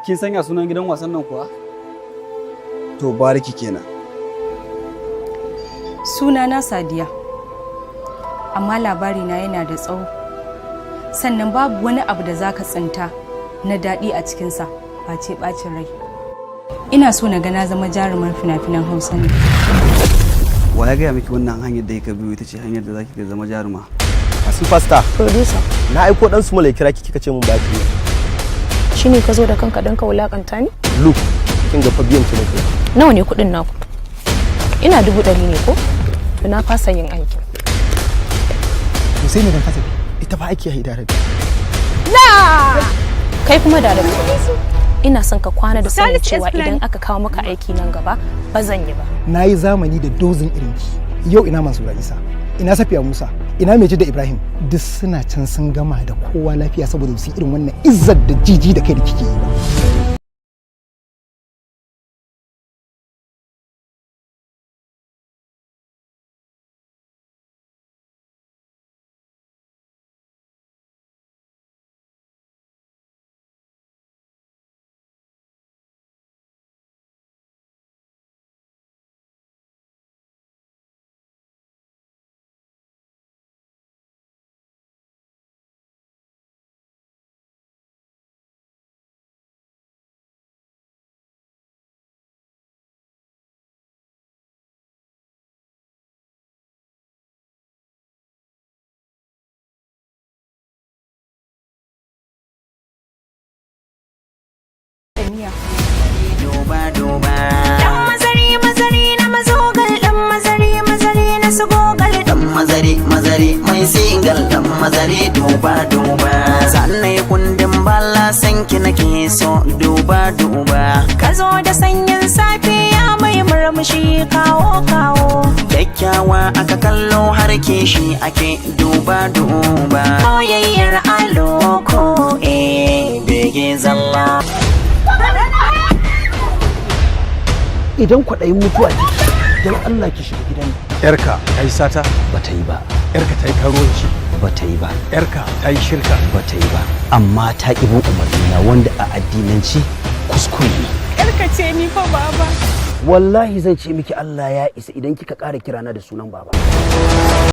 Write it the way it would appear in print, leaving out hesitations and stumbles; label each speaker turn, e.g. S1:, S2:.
S1: kin sanya sunan gidan wasan nan kuwa?
S2: To bariki kenan.
S3: Sunana Sadiya. Amma labarina yana da tsawo. Sannan babu wani abu da zaka tsinta na daɗi a cikinsa face ɓacin rai. Ina so na ga na zama jarumar fina-finan Hausa ne.
S2: Wa ya gaya miki wannan hanyar da ka biyo ita ce hanyar da zaki zama jaruma?
S4: Superstar.
S5: Producer.
S4: Na aiko dan su mala kira kika ce mun baki.
S5: Shine ka zo da kanka dan ka wulakanta ni?
S4: Look, kin ga fa biyan ki nake.
S5: Nawa ne kuɗin naku? Ina 100 ne ko? To na fasa yin aikin.
S4: To sai me dan kasafi? Ita fa aiki haida rabi.
S5: La! Kai kuma da rabi. Ina son ka kwana da sanin cewa idan aka kawo maka aiki nan gaba ba zan yi ba.
S6: Nayi zamani da dozin irinki. Yau ina Mansura Isa, ina Safiya Musa, ina Meji da Ibrahim. Duk suna can sun gama da kowa lafiya saboda su irin wannan izzar da jiji da kai da kike yi ba.
S7: Duba dan mazari na mazogal, dan mazari na sugogal, dan mazari mai singal, dan mazari duba sannan kundin balla sanki nake so duba ka zo da sanyin safiya mai murmushi kawo kyakkyawa aka kallo har shi ake duba koyayyar aloko bege zalla.
S8: Idan kwaɗayin mutuwa jiki don Allah ki shiga gidan.
S4: Yarka ta yi sata?
S8: Ba ta yi ba.
S4: Yarka ta yi karuwanci?
S8: Ba ta yi ba.
S4: Yarka ta yi shirka?
S8: Ba ta yi ba. Amma ta ƙi bin umarnina wanda a addinanci kuskure ne.
S3: Yarka ce ni fa baba.
S8: Wallahi zan ce miki Allah ya isa idan kika ƙara kirana da sunan baba.